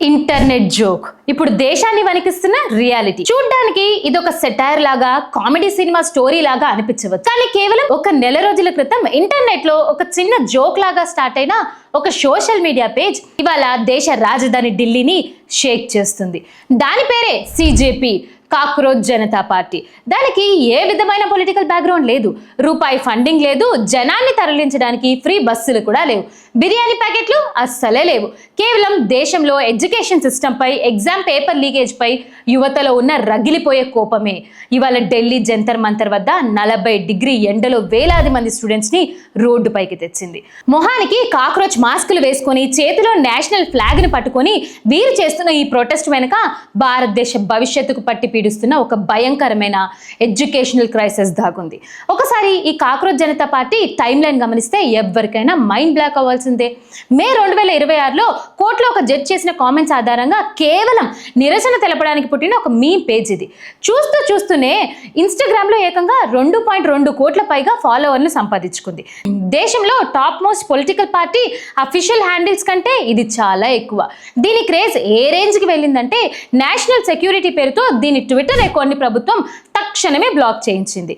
Internet joke ఇప్పుడు దేశాన్ని వణికిస్తున్న reality. చూడ్డానికి ఇదొక సెటైర్ లాగా, కామెడీ సినిమా స్టోరీ లాగా అనిపించవచ్చు. కానీ కేవలం ఒక నెల రోజుల క్రితం ఇంటర్నెట్ లో ఒక చిన్న జోక్ లాగా స్టార్ట్ అయిన ఒక సోషల్ మీడియా పేజ్ ఇవాళ దేశ రాజధాని ఢిల్లీని షేక్ చేస్తుంది. దాని పేరే సిజేపీ, కాక్రోచ్ జనతా పార్టీ. దానికి ఏ విధమైన పొలిటికల్ బ్యాక్గ్రౌండ్ లేదు, రూపాయి ఫండింగ్ లేదు, జనాన్ని తరలించడానికి ఫ్రీ బస్సులు కూడా లేవు, బిర్యానీ ప్యాకెట్లు అస్సలే లేవు. కేవలం దేశంలో ఎడ్యుకేషన్ సిస్టమ్ పై, ఎగ్జామ్ పేపర్ లీకేజ్ పై యువతలో ఉన్న రగిలిపోయే కోపమే ఇవాళ ఢిల్లీ జంతర్ మంతర్ వద్ద 40 డిగ్రీ ఎండలో వేలాది మంది స్టూడెంట్స్ ని రోడ్డుపైకి తెచ్చింది. మొహానికి కాక్రోచ్ మాస్కులు వేసుకొని, చేతిలో నేషనల్ ఫ్లాగ్ ని పట్టుకొని వీరు చేస్తున్న ఈ ప్రొటెస్ట్ వెనుక భారతదేశ భవిష్యత్తుకు పట్టి పీడిస్తున్న ఒక భయంకరమైన ఎడ్యుకేషనల్ క్రైసిస్ దాగుంది. ఒకసారి ఈ cockroach Janata party time line గమనిస్తే ఎవరికైనా మైండ్ బ్లాక్ అవ్వాల్సిందే. మే 2026లో కోర్టులో ఒక జడ్జి చేసిన కామెంట్స్ ఆధారంగా కేవలం నిరసన తెలపడానికి పుట్టిన ఒక మీమ్ పేజ్ ఇది. చూస్తూనే ఇన్స్టాగ్రామ్ లో ఏకంగా 2.2 కోట్ల పైగా ఫాలోవర్లు సంపాదించుకుంది. దేశంలో top most political party official handles కంటే ఇది చాలా ఎక్కువ. దీని క్రేజ్ ఏ రేంజ్ కి వెళ్ళిందంటే నేషనల్ సెక్యూరిటీ పేరుతో దీని ట్విట్టర్ అకౌంట్ ని ప్రభుత్వం తక్షణమే బ్లాక్ చేయించింది.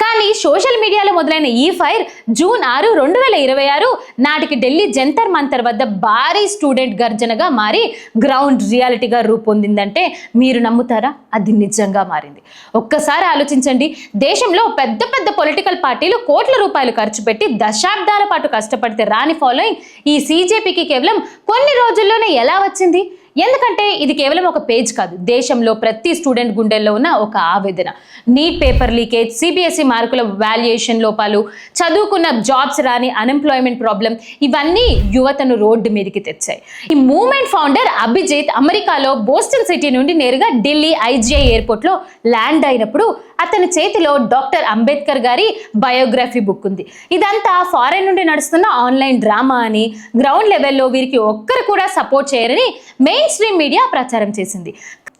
కానీ సోషల్ మీడియాలో మొదలైన ఈ ఫైర్ జూన్ 6, 2026 నాటికి ఢిల్లీ జంతర్ మంతర్ వద్ద భారీ స్టూడెంట్ గర్జనగా మారి గ్రౌండ్ రియాలిటీగా రూపొందిందంటే మీరు నమ్ముతారా? అది నిజంగా మారింది. ఒక్కసారి ఆలోచించండి. దేశంలో పెద్ద పెద్ద పొలిటికల్ పార్టీలు కోట్ల రూపాయలు ఖర్చు పెట్టి దశాబ్దాల పాటు కష్టపడితే రాని ఫాలోయింగ్ ఈ సిజేపీకి కేవలం కొన్ని రోజుల్లోనే ఎలా వచ్చింది? ఎందుకంటే ఇది కేవలం ఒక పేజ్ కాదు, దేశంలో ప్రతి స్టూడెంట్ గుండెల్లో ఉన్న ఒక ఆవేదన. నీట్ పేపర్ లీకేజ్, సిబిఎస్ఈ మార్కుల వాల్యుయేషన్ లోపాలు, చదువుకున్న జాబ్స్ రాని అన్ఎంప్లాయ్మెంట్ ప్రాబ్లం, ఇవన్నీ యువతను రోడ్డు మీదకి తెచ్చాయి. ఈ మూవ్మెంట్ ఫౌండర్ అభిజిత్ అమెరికాలో బోస్టన్ సిటీ నుండి నేరుగా ఢిల్లీ ఐజిఐ ఎయిర్పోర్ట్లో ల్యాండ్ అయినప్పుడు అతని చేతిలో డాక్టర్ అంబేద్కర్ గారి బయోగ్రఫీ బుక్ ఉంది. ఇదంతా ఫారెన్ నుండి నడుస్తున్న ఆన్లైన్ డ్రామా అని, గ్రౌండ్ లెవెల్లో వీరికి ఒక్కరు కూడా సపోర్ట్ చేయరని మెయిన్ స్ట్రీమ్ మీడియా ప్రచారం చేసింది.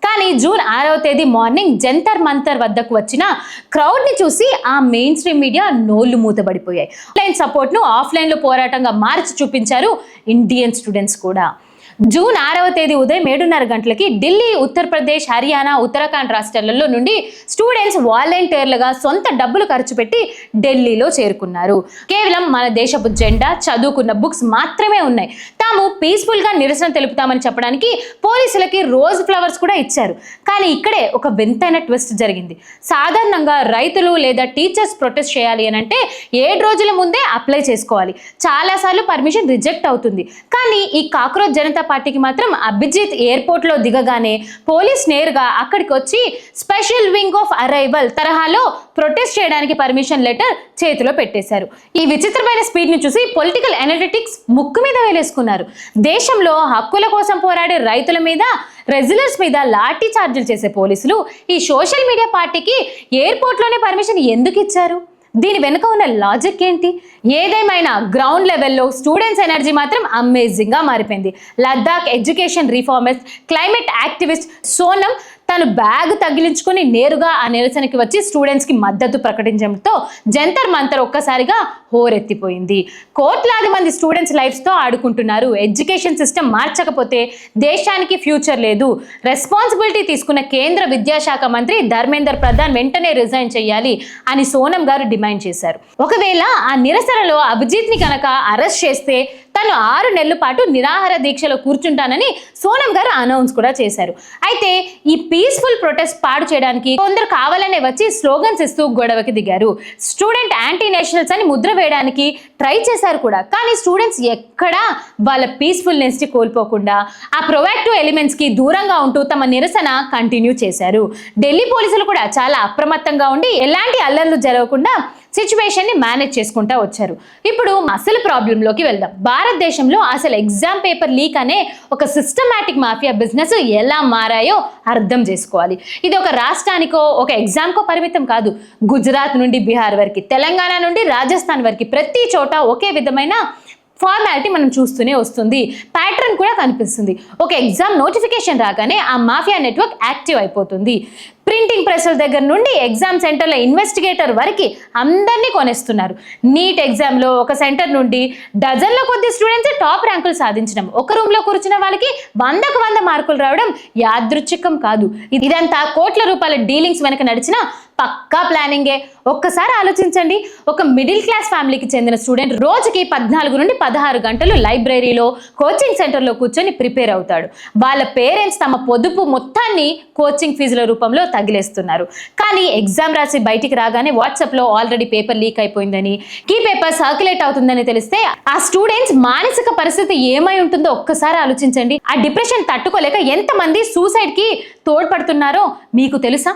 కానీ జూన్ 6వ తేదీ మార్నింగ్ జంతర్ మంతర్ వద్దకు వచ్చిన క్రౌడ్ ని చూసి ఆ మెయిన్ స్ట్రీమ్ మీడియా నోళ్లు మూతబడిపోయాయి. ఆన్లైన్ సపోర్ట్ ను ఆఫ్లైన్ లో పోరాటంగా మార్చి చూపించారు ఇండియన్ స్టూడెంట్స్ కూడా. జూన్ 6వ తేదీ ఉదయం 7:30 గంటలకి ఢిల్లీ, ఉత్తరప్రదేశ్, హర్యానా, ఉత్తరాఖండ్ రాష్ట్రాలలో నుండి స్టూడెంట్స్ వాలంటీర్లుగా సొంత డబ్బులు ఖర్చు పెట్టి ఢిల్లీలో చేరుకున్నారు. కేవలం మన దేశపు జెండా, చదువుకున్న బుక్స్ మాత్రమే ఉన్నాయి. తాము పీస్ఫుల్ గా నిరసన తెలుపుతామని చెప్పడానికి పోలీసులకి రోజ్ ఫ్లవర్స్ కూడా ఇచ్చారు. కానీ ఇక్కడే ఒక వింతైన ట్విస్ట్ జరిగింది. సాధారణంగా రైతులు లేదా టీచర్స్ ప్రొటెస్ట్ చేయాలి అని అంటే 7 రోజుల ముందే అప్లై చేసుకోవాలి. చాలాసార్లు పర్మిషన్ రిజెక్ట్ అవుతుంది. కానీ ఈ కాక్రోచ్ జనతా పార్టీకి మాత్రం అభిజిత్ ఎయిర్పోర్ట్ లో దిగగానే పోలీస్ నేరుగా అక్కడికి వచ్చి స్పెషల్ వింగ్ ఆఫ్ అరైవల్ తరహాలో ప్రొటెస్ట్ చేయడానికి పర్మిషన్ లెటర్ చేతిలో పెట్టేశారు. ఈ విచిత్రమైన స్పీడ్ ని చూసి పొలిటికల్ అనలిటిక్స్ ముక్కు మీద వేలేసుకున్నారు. దేశంలో హక్కుల కోసం పోరాడే రైతుల మీద, రెజ్యులర్స్ మీద లాఠీ చార్జీలు చేసే పోలీసులు ఈ సోషల్ మీడియా పార్టీకి ఎయిర్పోర్ట్ లోనే పర్మిషన్ ఎందుకు ఇచ్చారు? దీని వెనుక ఉన్న లాజిక్ ఏంటి? ఏదేమైనా గ్రౌండ్ లెవెల్లో స్టూడెంట్స్ ఎనర్జీ మాత్రం అమేజింగ్ గా మారిపోయింది. Ladakh education reformers, climate activist Sonam తను బ్యాగ్ తగిలించుకుని నేరుగా ఆ నిరసనకి వచ్చి స్టూడెంట్స్ కి మద్దతు ప్రకటించడంతో జంతర్ మంతర్ ఒక్కసారిగా హోరెత్తిపోయింది. కోట్లాది మంది స్టూడెంట్స్ లైఫ్స్ తో ఆడుకుంటున్నారు. ఎడ్యుకేషన్ సిస్టమ్ మార్చకపోతే దేశానికి ఫ్యూచర్ లేదు. రెస్పాన్సిబిలిటీ తీసుకున్న కేంద్ర విద్యాశాఖ మంత్రి ధర్మేందర్ ప్రధాన్ వెంటనే రిజైన్ చేయాలి అని సోనం గారు డిమాండ్ చేశారు. ఒకవేళ ఆ నిరసనలో అభిజిత్ ని కనుక అరెస్ట్ చేస్తే తను 6 నెలల పాటు నిరాహార దీక్షలో కూర్చుంటానని సోనం గారు అనౌన్స్ కూడా చేశారు. అయితే ఈ పీస్ఫుల్ ప్రొటెస్ట్ పాడు చేయడానికి కొందరు కావాలనే వచ్చి స్లోగన్స్ ఇస్తూ గొడవకి దిగారు. స్టూడెంట్ యాంటీ నేషనల్స్ అని ముద్ర వేయడానికి ట్రై చేశారు కూడా. కానీ స్టూడెంట్స్ ఎక్కడా వాళ్ళ పీస్ఫుల్నెస్ ని కోల్పోకుండా ఆ ప్రొయాక్టివ్ ఎలిమెంట్స్ కి దూరంగా ఉంటూ తమ నిరసన కంటిన్యూ చేశారు. ఢిల్లీ పోలీసులు కూడా చాలా అప్రమత్తంగా ఉండి ఎలాంటి అల్లర్లు జరగకుండా సిచ్యువేషన్ ని మేనేజ్ చేసుకుంటా వచ్చారు. ఇప్పుడు అసలు ప్రాబ్లంలోకి వెళ్దాం. భారతదేశంలో అసలు ఎగ్జామ్ పేపర్ లీక్ అనే ఒక సిస్టమాటిక్ మాఫియా బిజినెస్ ఎలా మారాయో అర్థం చేసుకోవాలి. ఇది ఒక రాష్ట్రానికో ఒక ఎగ్జామ్కో పరిమితం కాదు. గుజరాత్ నుండి బీహార్ వరకు, తెలంగాణ నుండి రాజస్థాన్ వరకు ప్రతి చోట ఒకే విధమైన ఫార్మాలిటీ మనం చూస్తూనే వస్తుంది. ప్యాటర్న్ కూడా కనిపిస్తుంది. ఒక ఎగ్జామ్ నోటిఫికేషన్ రాగానే ఆ మాఫియా నెట్వర్క్ యాక్టివ్ అయిపోతుంది. ప్రింటింగ్ ప్రెస్ల దగ్గర నుండి ఎగ్జామ్ సెంటర్ల ఇన్వెస్టిగేటర్ వరకు అందరినీ కొనేస్తున్నారు. నీట్ ఎగ్జామ్లో ఒక సెంటర్ నుండి డజన్ల కొద్ది స్టూడెంట్స్ టాప్ ర్యాంకులు సాధించడం, ఒక రూమ్లో కూర్చున్న వాళ్ళకి 100కు 100 మార్కులు రావడం యాదృచ్ఛికం కాదు. ఇదంతా కోట్ల రూపాయల డీలింగ్స్ వెనక నడిచిన పక్కా ప్లానింగే. ఒక్కసారి ఆలోచించండి, ఒక మిడిల్ క్లాస్ ఫ్యామిలీకి చెందిన స్టూడెంట్ రోజుకి 14 నుండి 16 గంటలు లైబ్రరీలో, కోచింగ్ సెంటర్లో కూర్చొని ప్రిపేర్ అవుతాడు. వాళ్ళ పేరెంట్స్ తమ పొదుపు మొత్తాన్ని కోచింగ్ ఫీజుల రూపంలో తగిలేస్తున్నారు. కానీ ఎగ్జామ్ రాసి బయటికి రాగానే వాట్సాప్లో ఆల్రెడీ పేపర్ లీక్ అయిపోయిందని, కీ పేపర్ సర్క్యులేట్ అవుతుందని తెలిస్తే ఆ స్టూడెంట్స్ మానసిక పరిస్థితి ఏమై ఉంటుందో ఒక్కసారి ఆలోచించండి. ఆ డిప్రెషన్ తట్టుకోలేక ఎంతమంది సూసైడ్కి తోడ్పడుతున్నారో మీకు తెలుసా?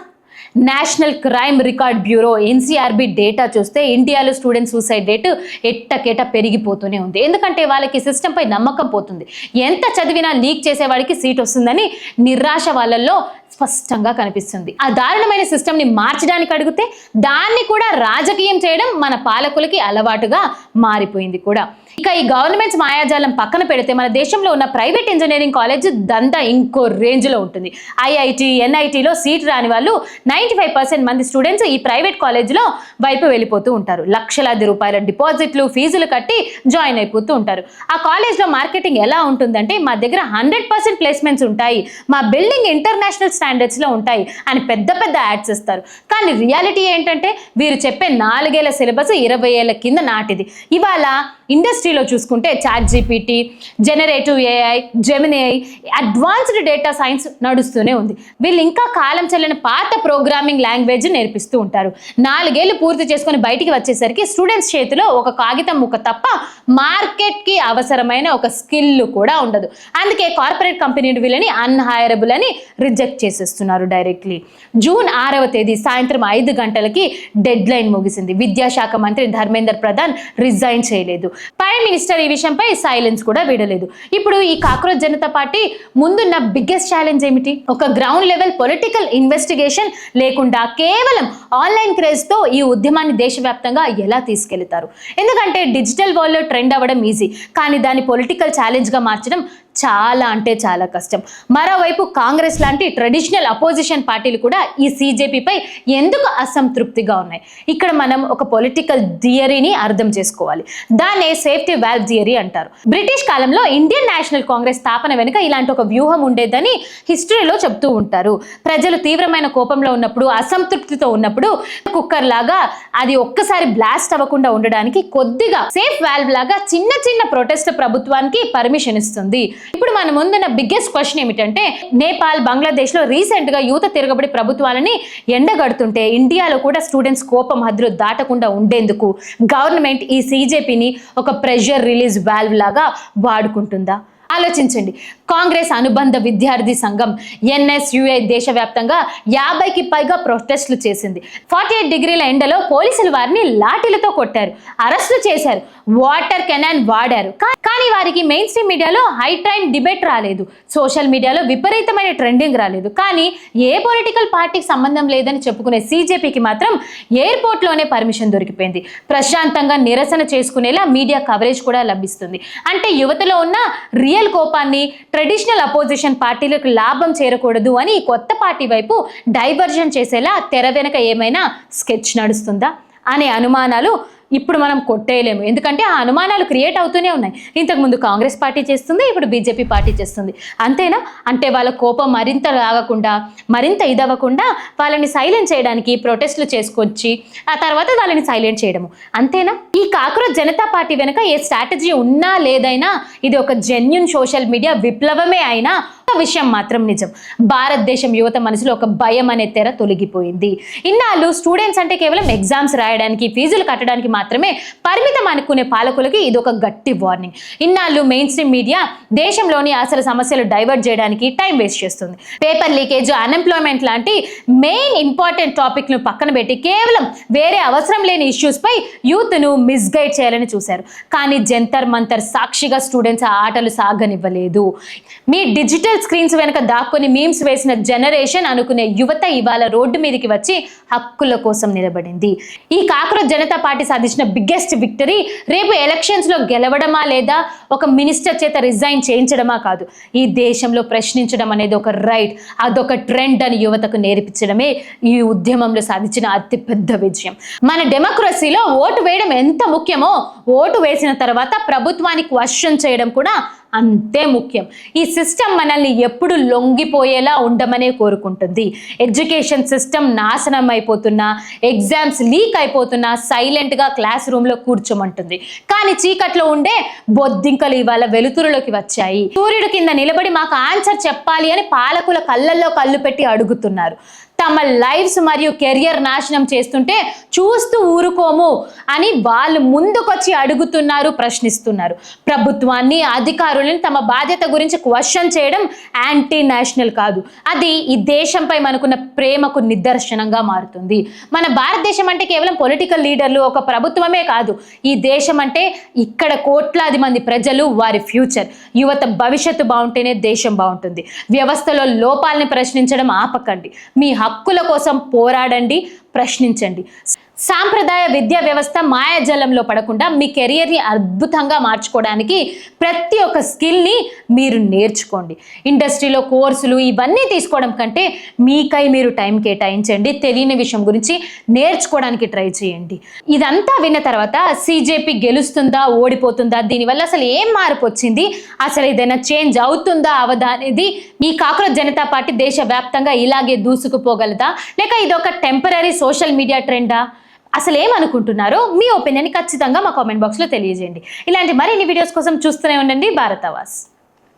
National crime record bureau NCRB data చూస్తే ఇండియాలో స్టూడెంట్ సూసైడ్ రేటు ఎట్టకేట పెరిగిపోతూనే ఉంది. ఎందుకంటే వాళ్ళకి సిస్టంపై నమ్మకం పోతుంది. ఎంత చదివినా లీక్ చేసేవాడికి సీట్ వస్తుందని నిరాశ వాళ్ళల్లో స్పష్టంగా కనిపిస్తుంది. ఆ దారుణమైన సిస్టమ్ని మార్చడానికి అడిగితే దాన్ని కూడా రాజకీయం చేయడం మన పాలకులకి అలవాటుగా మారిపోయింది కూడా. ఇక ఈ గవర్నమెంట్స్ మాయాజాలం పక్కన పెడితే మన దేశంలో ఉన్న ప్రైవేట్ ఇంజనీరింగ్ కాలేజ్ దందా ఇంకో రేంజ్లో ఉంటుంది. IIT, NITలో సీట్ రాని వాళ్ళు 95% మంది స్టూడెంట్స్ ఈ ప్రైవేట్ కాలేజ్లో వైపు వెళ్ళిపోతూ ఉంటారు. లక్షలాది రూపాయల డిపాజిట్లు, ఫీజులు కట్టి జాయిన్ అయిపోతూ ఉంటారు. ఆ కాలేజ్లో మార్కెటింగ్ ఎలా ఉంటుందంటే మా దగ్గర 100% ప్లేస్మెంట్స్ ఉంటాయి, మా బిల్డింగ్ ఇంటర్నేషనల్ స్టాండర్డ్స్లో ఉంటాయి అని పెద్ద పెద్ద యాడ్స్ ఇస్తారు. కానీ రియాలిటీ ఏంటంటే వీరు చెప్పే 4 ఏళ్ల సిలబస్ 20 ఏళ్ల కింద నాటిది. ఇవాళ ఇండస్ట్రీలో చూసుకుంటే ChatGPT, generative AI, Gemini, advanced data science నడుస్తూనే ఉంది. వీళ్ళు ఇంకా కాలం చెల్లిన పాత ప్రోగ్రామింగ్ లాంగ్వేజ్ నేర్పిస్తూ ఉంటారు. 4 ఏళ్ళు పూర్తి చేసుకొని బయటికి వచ్చేసరికి స్టూడెంట్స్ చేతిలో ఒక కాగితం ముక్క తప్ప మార్కెట్కి అవసరమైన ఒక స్కిల్ కూడా ఉండదు. అందుకే కార్పొరేట్ కంపెనీలు వీళ్ళని అన్హైరబుల్ అని రిజెక్ట్ చేసేస్తున్నారు డైరెక్ట్లీ. జూన్ 6వ తేదీ సాయంత్రం 5 గంటలకి డెడ్ లైన్ ముగిసింది. విద్యాశాఖ మంత్రి ధర్మేంద్ర ప్రధాన్ రిజైన్ చేయలేదు. ప్రైమ్ మినిస్టర్ ఈ విషయంపై సైలెన్స్ కూడా వీడలేదు. ఇప్పుడు ఈ కాక్రోచ్ జనతా పార్టీ ముందున్న బిగ్గెస్ట్ ఛాలెంజ్ ఏమిటి? ఒక గ్రౌండ్ లెవెల్ పొలిటికల్ ఇన్వెస్టిగేషన్ లేకుండా కేవలం ఆన్లైన్ క్రేజ్తో ఈ ఉద్యమాన్ని దేశవ్యాప్తంగా ఎలా తీసుకెళ్తారు? ఎందుకంటే డిజిటల్ వరల్డ్లో ట్రెండ్ అవ్వడం ఈజీ, కానీ దాన్ని పొలిటికల్ ఛాలెంజ్గా మార్చడం చాలా అంటే చాలా కష్టం. మరోవైపు కాంగ్రెస్ లాంటి ట్రెడిషనల్ అపోజిషన్ పార్టీలు కూడా ఈ CJPపై ఎందుకు అసంతృప్తిగా ఉన్నాయి? ఇక్కడ మనం ఒక పొలిటికల్ థియరీని అర్థం చేసుకోవాలి. దాన్నే సేఫ్టీ వాల్వ్ థియరీ అంటారు. బ్రిటిష్ కాలంలో ఇండియన్ నేషనల్ కాంగ్రెస్ స్థాపన వెనుక ఇలాంటి ఒక వ్యూహం ఉండేదని హిస్టరీలో చెప్తూ ఉంటారు. ప్రజలు తీవ్రమైన కోపంలో ఉన్నప్పుడు, అసంతృప్తితో ఉన్నప్పుడు కుక్కర్ లాగా అది ఒక్కసారి బ్లాస్ట్ అవ్వకుండా ఉండడానికి కొద్దిగా సేఫ్ వాల్వ్ లాగా చిన్న చిన్న ప్రొటెస్ట్ ప్రభుత్వానికి పర్మిషన్ ఇస్తుంది. ఇప్పుడు మన ముందున్న బిగ్గెస్ట్ క్వశ్చన్ ఏమిటంటే, నేపాల్, బంగ్లాదేశ్లో రీసెంట్గా యూత తిరగబడి ప్రభుత్వాలని ఎండగడుతుంటే ఇండియాలో కూడా స్టూడెంట్స్ కోపం హద్దులు దాటకుండా ఉండేందుకు గవర్నమెంట్ ఈ CJPని ఒక ప్రెషర్ రిలీజ్ వాల్వ్ లాగా వాడుకుంటుందా? ఆలోచించండి. కాంగ్రెస్ అనుబంధ విద్యార్థి సంఘం NSUI దేశవ్యాప్తంగా 50కి పైగా ప్రొటెస్టులు చేసింది. 48 డిగ్రీల ఎండలో పోలీసులు వారిని లాఠీలతో కొట్టారు, అరెస్టులు చేశారు, వాటర్ కెనాన్ వాడారు. కానీ వారికి మెయిన్ స్ట్రీమ్ మీడియాలో హై టైం డిబేట్ రాలేదు, సోషల్ మీడియాలో విపరీతమైన ట్రెండింగ్ రాలేదు. కానీ ఏ పొలిటికల్ పార్టీకి సంబంధం లేదని చెప్పుకునే CJPకి మాత్రం ఎయిర్పోర్ట్లోనే పర్మిషన్ దొరికిపోయింది. ప్రశాంతంగా నిరసన చేసుకునేలా మీడియా కవరేజ్ కూడా లభిస్తుంది. అంటే యువతలో ఉన్న రియల్ కోపాన్ని ట్రెడిషనల్ అపోజిషన్ పార్టీలకు లాభం చేరకూడదు అని కొత్త పార్టీ వైపు డైవర్జన్ చేసేలా తెర వెనక ఏమైనా స్కెచ్ నడుస్తుందా అనే అనుమానాలు ఇప్పుడు మనం కొట్టేయలేము. ఎందుకంటే ఆ అనుమానాలు క్రియేట్ అవుతూనే ఉన్నాయి. ఇంతకుముందు కాంగ్రెస్ పార్టీ చేస్తుంది, ఇప్పుడు BJP పార్టీ చేస్తుంది. అంతేనా? అంటే వాళ్ళ కోపం మరింత లాగకుండా, మరింత ఇదవ్వకుండా వాళ్ళని సైలెంట్ చేయడానికి ప్రొటెస్టులు చేసుకొచ్చి ఆ తర్వాత వాళ్ళని సైలెంట్ చేయడము. అంతేనా? ఈ కాక్రోచ్ జనతా పార్టీ వెనుక ఏ స్ట్రాటజీ ఉన్నా లేదైనా ఇది ఒక జెన్యూన్ సోషల్ మీడియా విప్లవమే అయినా విషయం మాత్రం నిజం. భారతదేశం యువత మనసులో ఒక భయం అనే తెర తొలగిపోయింది. ఇన్నాళ్ళు స్టూడెంట్స్ అంటే కేవలం ఎగ్జామ్స్ రాయడానికి, ఫీజులు కట్టడానికి మాత్రమే పరిమితం అనుకునే పాలకులకి ఇది ఒక గట్టి వార్నింగ్. ఇన్నాళ్ళు మెయిన్ స్ట్రీమ్ మీడియా దేశంలోని అసలు సమస్యలు డైవర్ట్ చేయడానికి టైం వేస్ట్ చేస్తుంది. పేపర్ లీకేజ్, అన్ఎంప్లాయ్మెంట్ లాంటి మెయిన్ ఇంపార్టెంట్ టాపిక్ను పక్కన పెట్టి కేవలం వేరే అవసరం లేని ఇష్యూస్ పై యూత్ను మిస్గైడ్ చేయాలని చూశారు. కానీ జంతర్ మంతర్ సాక్షిగా స్టూడెంట్స్ ఆ ఆటలు సాగనివ్వలేదు. మీ డిజిటల్ కంప్యూటర్ స్క్రీన్స్ వెనక దాక్కుని మీమ్స్ వేసిన జనరేషన్ అనుకునే యువత ఇవాళ రోడ్డు మీదకి వచ్చి హక్కుల కోసం నిలబడింది. ఈ కాక్రోచ్ జనతా పార్టీ సాధించిన బిగ్గెస్ట్ విక్టరీ రేపు ఎలక్షన్స్ లో గెలవడమా లేదా ఒక మినిస్టర్ చేత రిజైన్ చేయించడమా కాదు, ఈ దేశంలో ప్రశ్నించడం అనేది ఒక రైట్, అదొక ట్రెండ్ అని యువతకు నేర్పించడమే ఈ ఉద్యమంలో సాధించిన అతిపెద్ద విజయం. మన డెమోక్రసీలో ఓటు వేయడం ఎంత ముఖ్యమో ఓటు వేసిన తర్వాత ప్రభుత్వాన్ని క్వశ్చన్ చేయడం కూడా అంతే ముఖ్యం. ఈ సిస్టమ్ మనల్ని ఎప్పుడు లొంగిపోయేలా ఉండమనే కోరుకుంటుంది. ఎడ్యుకేషన్ సిస్టమ్ నాశనం అయిపోతున్నా, ఎగ్జామ్స్ లీక్ అయిపోతున్నా సైలెంట్గా క్లాస్ రూమ్లో కూర్చోమంటుంది. కానీ చీకట్లో ఉండే బొద్దింకలు ఇవాళ వెలుతురులోకి వచ్చాయి. సూర్యుడు కింద నిలబడి మాకు ఆన్సర్ చెప్పాలి అని పాలకుల కళ్ళల్లో కళ్ళు పెట్టి అడుగుతున్నారు. తమ లైఫ్స్ మరియు కెరియర్ నాశనం చేస్తుంటే చూస్తూ ఊరుకోము అని వాళ్ళు ముందుకొచ్చి అడుగుతున్నారు, ప్రశ్నిస్తున్నారు. ప్రభుత్వాన్ని, అధికారులను తమ బాధ్యత గురించి క్వశ్చన్ చేయడం యాంటీ నేషనల్ కాదు, అది ఈ దేశంపై మనకున్న ప్రేమకు నిదర్శనంగా మారుతుంది. మన భారతదేశం అంటే కేవలం పొలిటికల్ లీడర్లు, ఒక ప్రభుత్వమే కాదు. ఈ దేశం అంటే ఇక్కడ కోట్లాది మంది ప్రజలు, వారి ఫ్యూచర్. యువత భవిష్యత్తు బాగుంటేనే దేశం బాగుంటుంది. వ్యవస్థలో లోపాలని ప్రశ్నించడం ఆపకండి. మీ హక్కుల కోసం పోరాడండి, ప్రశ్నించండి. సాంప్రదాయ విద్యా వ్యవస్థ మాయాజాలంలో పడకుండా మీ కెరియర్ని అద్భుతంగా మార్చుకోవడానికి ప్రతి ఒక్క స్కిల్ని మీరు నేర్చుకోండి. ఇండస్ట్రీలో కోర్సులు ఇవన్నీ తీసుకోవడం కంటే మీకై మీరు టైం కేటాయించండి. తెలియని విషయం గురించి నేర్చుకోవడానికి ట్రై చేయండి. ఇదంతా విన్న తర్వాత CJP గెలుస్తుందా, ఓడిపోతుందా, దీనివల్ల అసలు ఏం మార్పు వచ్చింది, అసలు ఏదైనా చేంజ్ అవుతుందా అవదా అనేది ఈ కాక్రోచ్ జనతా పార్టీ దేశవ్యాప్తంగా ఇలాగే దూసుకుపోగలదా, లేక ఇదొక టెంపరీ సోషల్ మీడియా ట్రెండా, అసలు ఏమనుకుంటున్నారో మీ ఒపీనియన్ ఖచ్చితంగా మా కామెంట్ బాక్స్లో తెలియజేయండి. ఇలాంటి మరిన్ని వీడియోస్ కోసం చూస్తూనే ఉండండి భారత్ ఆవాజ్.